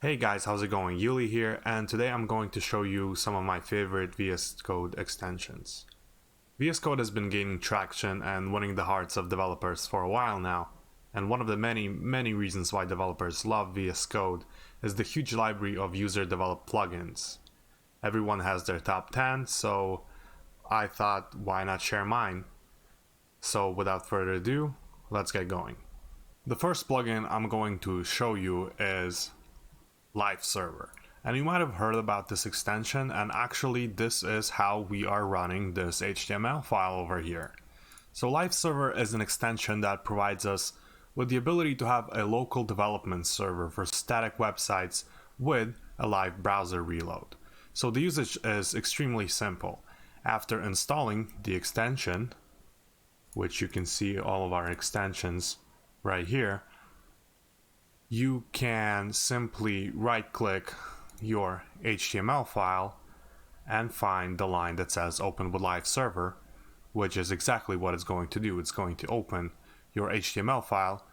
Hey guys, how's it going? Yuli here, and today I'm going to show you some of my favorite VsCode extensions. VsCode has been gaining traction and winning the hearts of developers for a while now, and one of the many reasons why developers love VsCode is the huge library of user-developed plugins. Everyone has their top 10, so I thought, why not share mine? So without further ado, let's get going. The first plugin I'm going to show you is Live Server, and you might have heard about this extension, and actually this is how we are running this HTML file over here. So Live Server is an extension that provides us with the ability to have a local development server for static websites with a live browser reload. So the usage is extremely simple. After installing the extension, which you can see all of our extensions right here, you can simply right-click your HTML file and find the line that says Open with Live Server, which is exactly what it's going to do. It's going to open your HTML file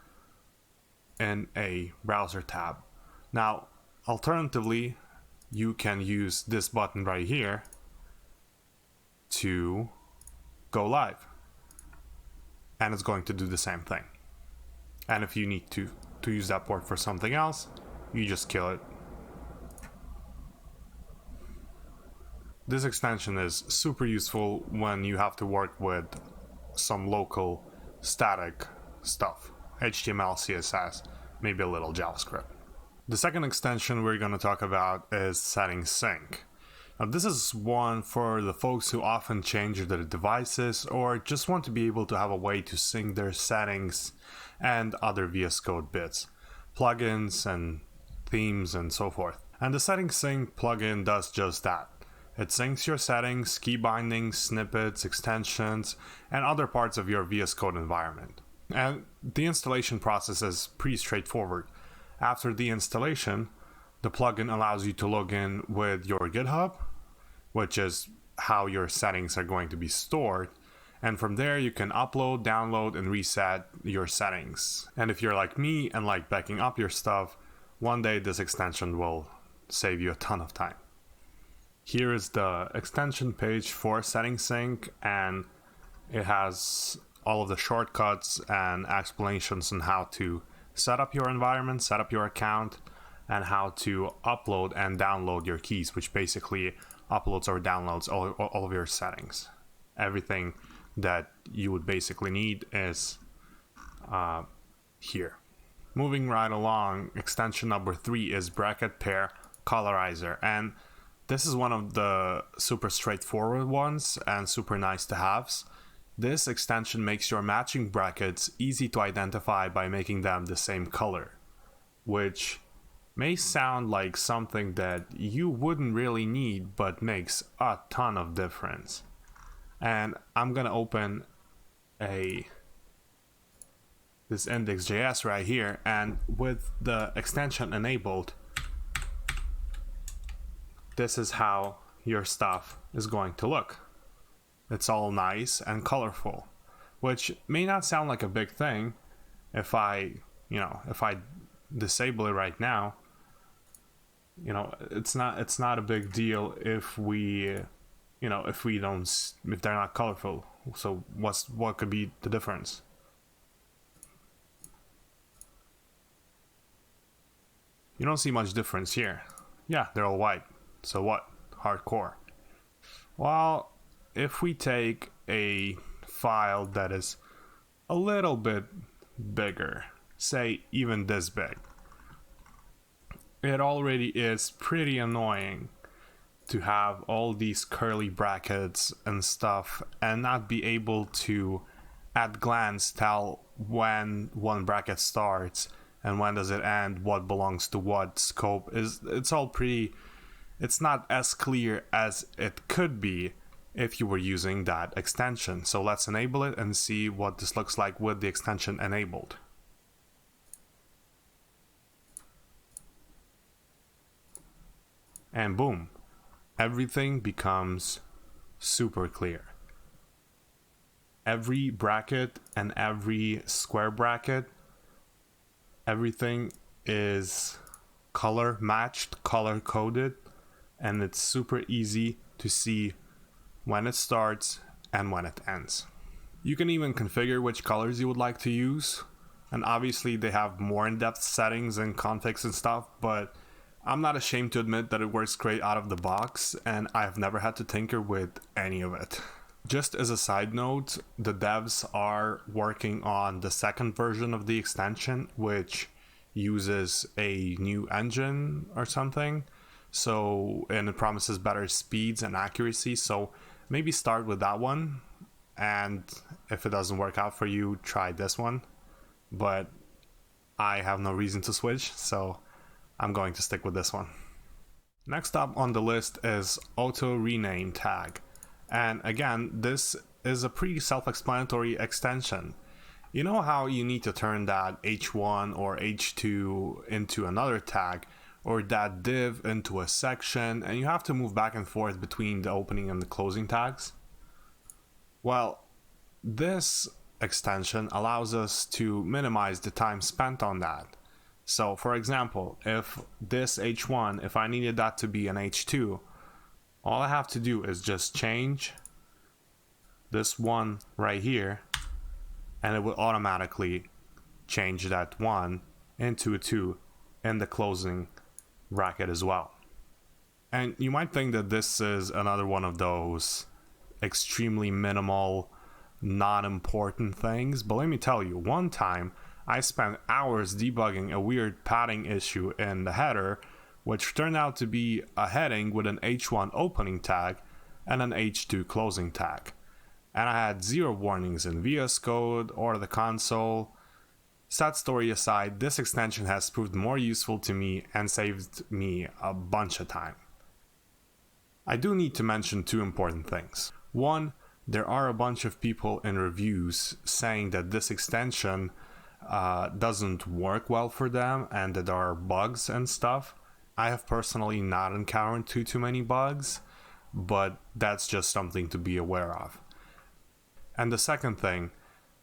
in a browser tab. Now, alternatively, you can use this button right here to go live, and it's going to do the same thing. And if you need to use that port for something else, you just kill it. This extension is super useful when you have to work with some local static stuff, HTML, CSS, maybe a little JavaScript. The second extension we're going to talk about is Settings Sync. Now this is one for the folks who often change their devices or just want to be able to have a way to sync their settings and other VsCode bits, plugins and themes and so forth. And the Settings Sync plugin does just that. It syncs your settings, key bindings, snippets, extensions, and other parts of your VsCode environment. And the installation process is pretty straightforward. After the installation, the plugin allows you to log in with your GitHub, which is how your settings are going to be stored. And from there, you can upload, download, and reset your settings. And if you're like me and like backing up your stuff, one day this extension will save you a ton of time. Here is the extension page for Settings Sync, and it has all of the shortcuts and explanations on how to set up your environment, set up your account, and how to upload and download your keys, which basically uploads or downloads all of your settings. Everything that you would basically need is here. Moving right along, extension number 3 is Pair Colorizer, and this is one of the super straightforward ones and super nice to haves. This extension makes your matching brackets easy to identify by making them the same color, which may sound like something that you wouldn't really need, but makes a ton of difference. And I'm gonna open this index.js right here, and with the extension enabled, this is how your stuff is going to look. It's all nice and colorful, which may not sound like a big thing if I disable it right now. It's not a big deal if if they're not colorful. So what could be the difference? You don't see much difference here. Yeah, they're all white. So what? Hardcore. Well, if we take a file that is a little bit bigger, say even this big, it already is pretty annoying to have all these curly brackets and stuff and not be able to at glance tell when one bracket starts and when does it end, what belongs to what scope. It's not as clear as it could be if you were using that extension. So let's enable it and see what this looks like with the extension enabled. And boom, everything becomes super clear. Every bracket and every square bracket, everything is color matched, color coded, and it's super easy to see when it starts and when it ends. You can even configure which colors you would like to use, and obviously they have more in-depth settings and configs and stuff, but I'm not ashamed to admit that it works great out of the box, and I've never had to tinker with any of it. Just as a side note, the devs are working on the second version of the extension, which uses a new engine or something, and it promises better speeds and accuracy, so maybe start with that one, and if it doesn't work out for you, try this one. But I have no reason to switch, so I'm going to stick with this one. Next up on the list is auto rename tag. And again, this is a pretty self-explanatory extension. You know how you need to turn that h1 or h2 into another tag, or that div into a section, and you have to move back and forth between the opening and the closing tags? Well, this extension allows us to minimize the time spent on that. So for example, if this h1, if I needed that to be an h2, all I have to do is just change this one right here, and it will automatically change that 1 into a 2 in the closing bracket as well. And you might think that this is another one of those extremely minimal, non-important things, but let me tell you, one time I spent hours debugging a weird padding issue in the header, which turned out to be a heading with an h1 opening tag and an h2 closing tag. And I had 0 warnings in VsCode or the console. Sad story aside, this extension has proved more useful to me and saved me a bunch of time. I do need to mention 2 important things. One, there are a bunch of people in reviews saying that this extension doesn't work well for them and that there are bugs and stuff. I have personally not encountered too many bugs, but that's just something to be aware of. And the second thing,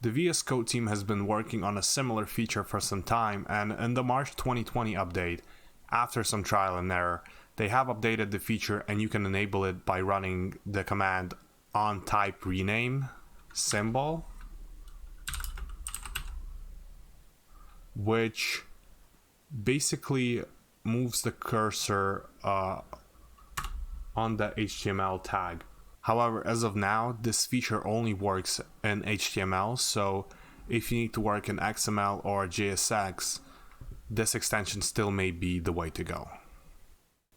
the VsCode team has been working on a similar feature for some time, and in the March 2020 update, after some trial and error, they have updated the feature and you can enable it by running the command onType rename symbol, which basically moves the cursor on the HTML tag. However, as of now, this feature only works in HTML, so if you need to work in XML or JSX, this extension still may be the way to go.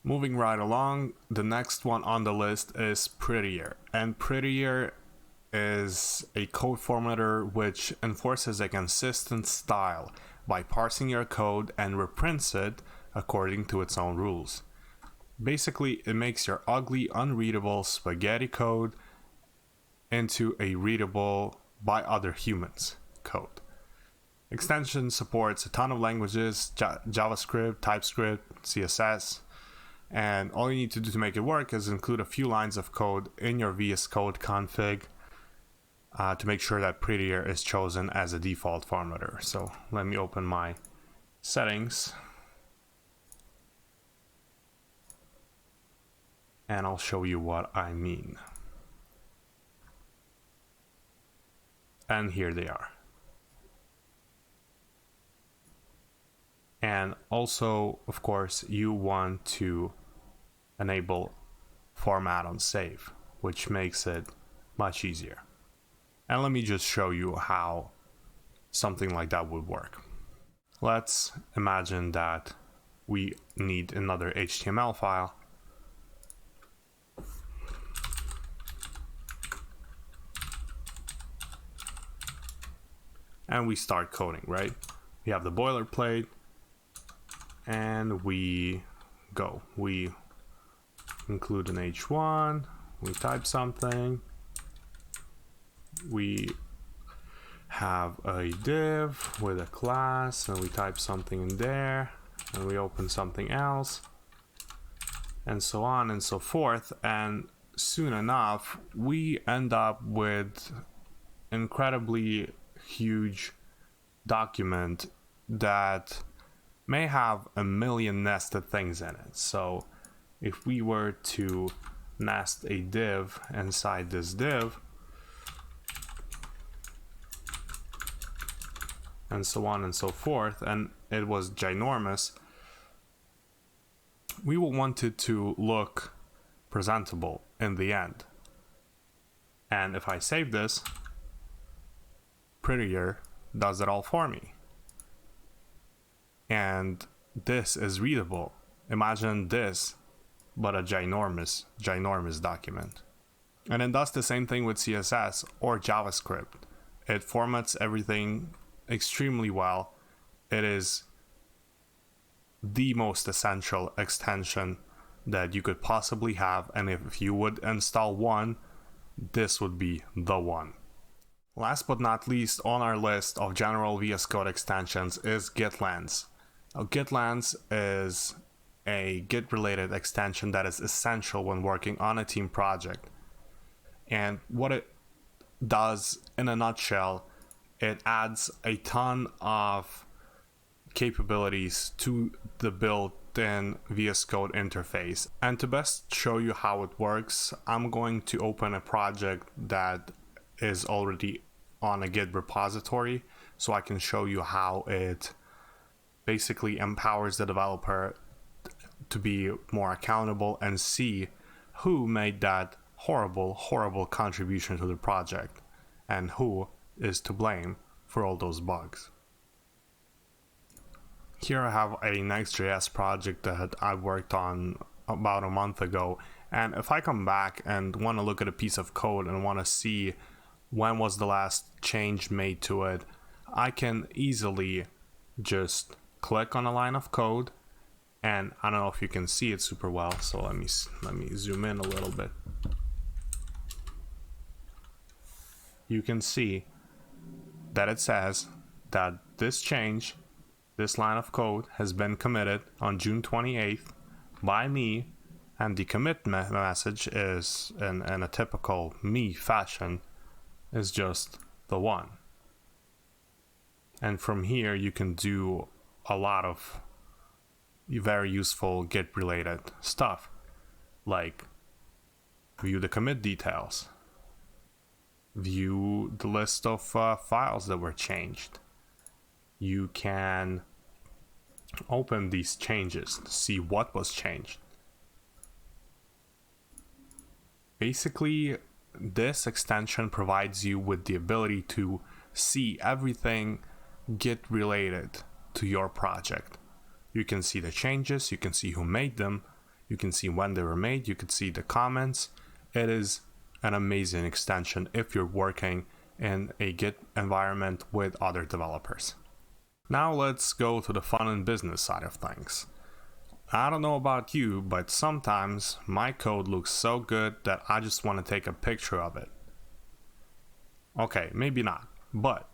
Moving right along, the next one on the list is Prettier. And Prettier is a code formatter which enforces a consistent style by parsing your code and reprints it according to its own rules. Basically, it makes your ugly, unreadable spaghetti code into a readable by other humans code. Extension supports a ton of languages, JavaScript, TypeScript, CSS, and all you need to do to make it work is include a few lines of code in your VsCode config to make sure that Prettier is chosen as a default formatter. So let me open my settings and I'll show you what I mean. And here they are. And also, of course, you want to enable format on save, which makes it much easier. And let me just show you how something like that would work. Let's imagine that we need another HTML file. And we start coding, right? We have the boilerplate, and we go. We include an h1, we type something, we have a div with a class, and we type something in there, and we open something else, and so on and so forth. And soon enough, we end up with incredibly huge document that may have a million nested things in it. So if we were to nest a div inside this div, and so on and so forth, and it was ginormous, we will want it to look presentable in the end. And if I save this, Prettier does it all for me. And this is readable. Imagine this, but a ginormous document. And it does the same thing with CSS or JavaScript. It formats everything extremely well. It is the most essential extension that you could possibly have, and if you would install one, this would be the one. Last but not least on our list of general VS Code extensions is Git Lens. Now, Git Lens is a Git related extension that is essential when working on a team project. And what it does in a nutshell, it adds a ton of capabilities to the built-in VS Code interface. And to best show you how it works, I'm going to open a project that is already on a Git repository so I can show you how it basically empowers the developer to be more accountable and see who made that horrible contribution to the project and who is to blame for all those bugs. Here I have a Next.js project that I worked on about a month ago, and if I come back and want to look at a piece of code and want to see when was the last change made to it, I can easily just click on a line of code, and I don't know if you can see it super well, so let me zoom in a little bit. You can see that it says that this change, this line of code, has been committed on June 28th by me, and the commit message is, in a typical me fashion, is just the one. And from here you can do a lot of very useful Git related stuff, like view the commit details, view the list of files that were changed. You can open these changes to see what was changed. Basically, this extension provides you with the ability to see everything Git related to your project. You can see the changes, you can see who made them, you can see when they were made, you can see the comments. It is an amazing extension if you're working in a Git environment with other developers. Now let's go to the fun and business side of things. I don't know about you, but sometimes my code looks so good that I just want to take a picture of it. Okay, maybe not, but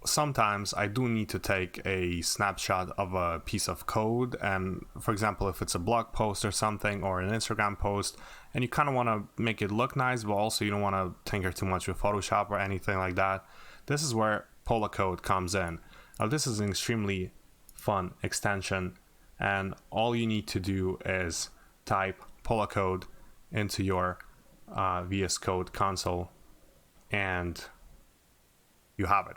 sometimes I do need to take a snapshot of a piece of code, and for example, if it's a blog post or something, or an Instagram post, and you kind of want to make it look nice, but also you don't want to tinker too much with Photoshop or anything like that, this is where Polacode comes in. Now, this is an extremely fun extension, and all you need to do is type Polacode into your VS Code console, and you have it.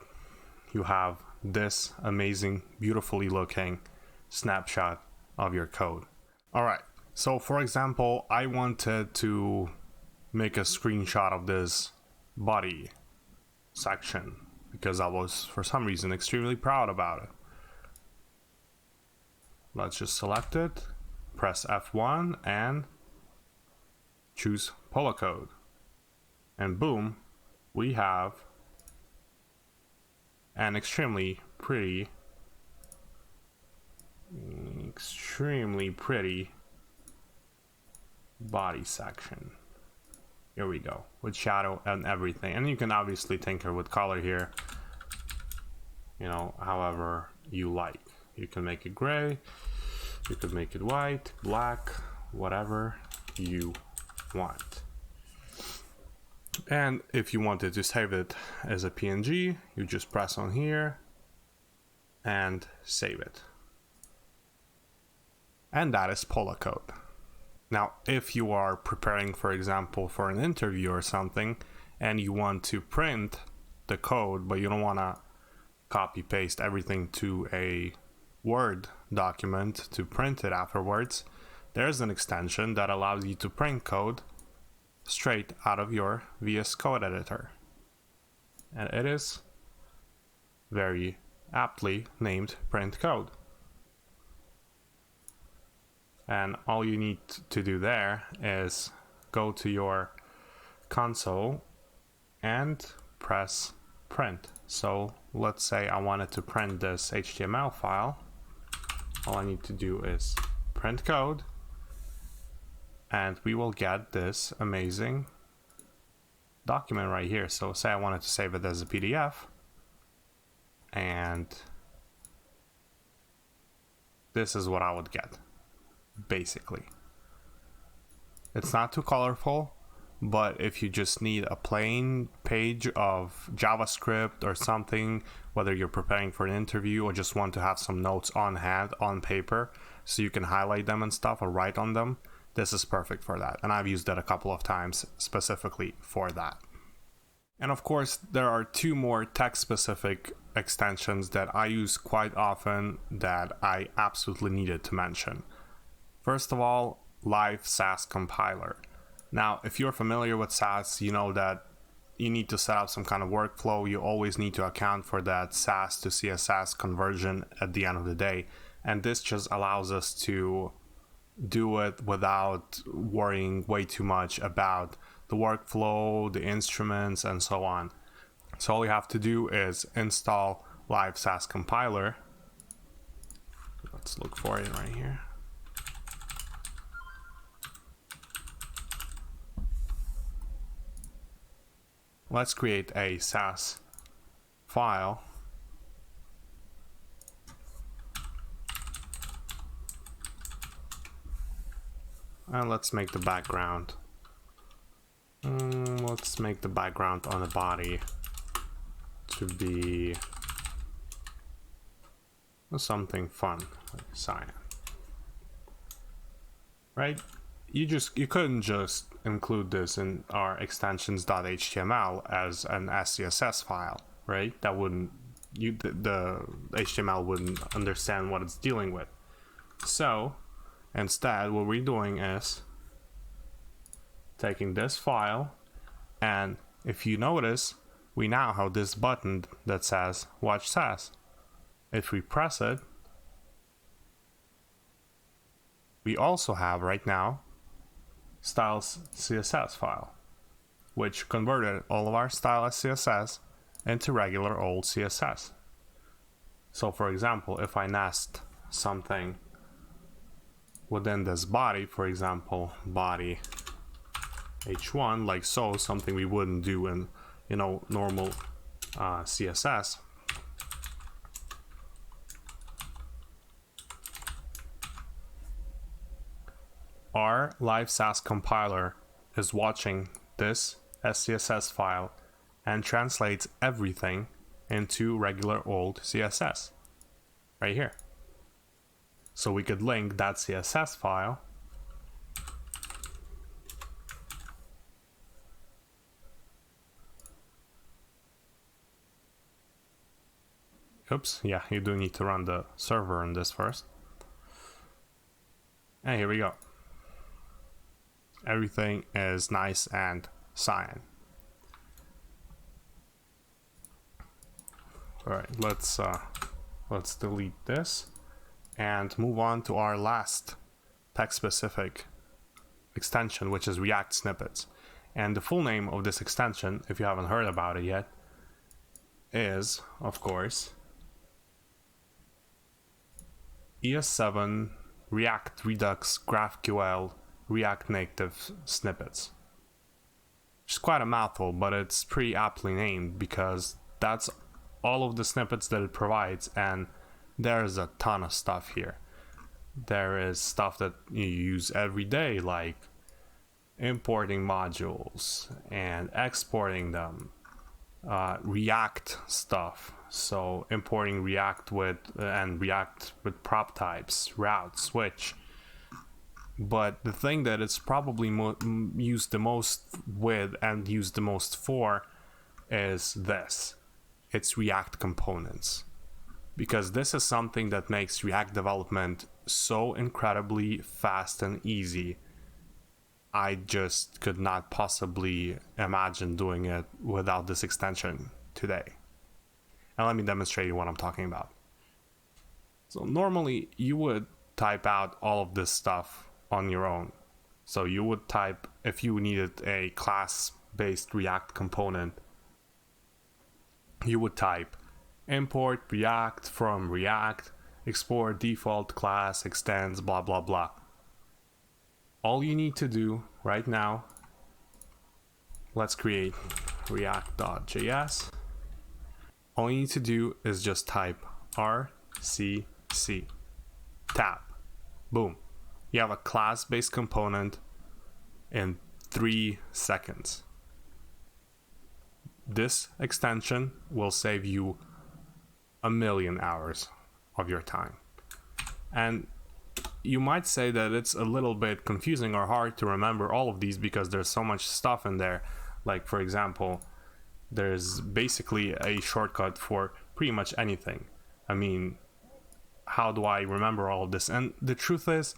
You have this amazing, beautifully looking snapshot of your code. All right, so for example, I wanted to make a screenshot of this body section because I was, for some reason, extremely proud about it. Let's just select it, press F1 and choose Polacode. And boom, we have an extremely pretty body section. Here we go, with shadow and everything. And you can obviously tinker with color here, you know, however you like. You can make it gray, you could make it white, black, whatever you want. And if you wanted to save it as a PNG, you just press on here and save it. and that is Polacode. Now, if you are preparing, for example, for an interview or something, and you want to print the code, but you don't want to copy paste everything to a Word document to print it afterwards, there's an extension that allows you to print code straight out of your VsCode editor. And it is very aptly named print code. And all you need to do there is go to your console and press print. So let's say I wanted to print this HTML file. All I need to do is print code, and we will get this amazing document right here. So say I wanted to save it as a PDF, and this is what I would get, basically. It's not too colorful, but if you just need a plain page of JavaScript or something, whether you're preparing for an interview or just want to have some notes on hand, on paper, so you can highlight them and stuff or write on them, this is perfect for that. And I've used it a couple of times specifically for that. And of course, there are two more text-specific extensions that I use quite often that I absolutely needed to mention. First of all, Live Sass Compiler. Now, if you're familiar with Sass, you know that you need to set up some kind of workflow. You always need to account for that Sass to CSS conversion at the end of the day. And this just allows us to do it without worrying way too much about the workflow, the instruments, and so on. So all you have to do is install Live Sass Compiler. Let's look for it right here. Let's create a Sass file. And let's make the background. Let's make the background on the body to be something fun, like cyan. Right? You couldn't just include this in our extensions.html as an SCSS file, right? That wouldn't, the HTML wouldn't understand what it's dealing with. So instead, what we're doing is taking this file, and if you notice, we now have this button that says Watch Sass. If we press it, we also have right now styles CSS file, which converted all of our style as CSS into regular old CSS. So for example, if I nest something within this body, for example, body h1, like so, something we wouldn't do in, normal CSS. Our Live Sass Compiler is watching this SCSS file and translates everything into regular old CSS right here. So we could link that CSS file yeah, you do need to run the server on this first. And here we go. Everything is nice and cyan. All right, let's delete this and move on to our last text-specific extension, which is React Snippets. And the full name of this extension, if you haven't heard about it yet, is, of course, ES7 React Redux GraphQL React Native Snippets. Which is quite a mouthful, but it's pretty aptly named because that's all of the snippets that it provides, and there's a ton of stuff here. There is stuff that you use every day, like importing modules and exporting them, React stuff, so importing React with prop types, route, switch, But the thing that it's probably used the most with and used the most for is this. It's React components. Because this is something that makes React development so incredibly fast and easy. I just could not possibly imagine doing it without this extension today. And let me demonstrate you what I'm talking about. So normally you would type out all of this stuff on your own. So you would type, if you needed a class-based React component, you would type import React from React, export default class, extends, blah, blah, blah. All you need to do right now, let's create react.js. All you need to do is just type rcc tab. Boom. You have a class-based component in 3 seconds. This extension will save you 1,000,000 hours of your time. And you might say that it's a little bit confusing or hard to remember all of these because there's so much stuff in there. Like, for example, there's basically a shortcut for pretty much anything. I mean, how do I remember all of this? And the truth is,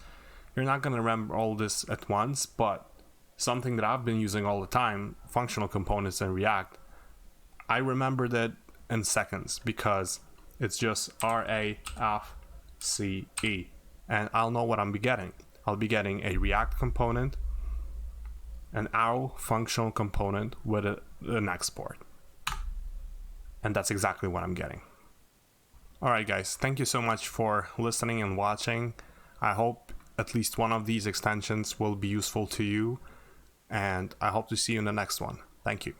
you're not going to remember all this at once, but something that I've been using all the time, functional components in React, I remember that in seconds because it's just RAFCE, and I'll know what I'm getting. I'll be getting a React component, an arrow functional component with an export. And that's exactly what I'm getting. Alright guys, thank you so much for listening and watching. I hope at least one of these extensions will be useful to you, and I hope to see you in the next one. Thank you.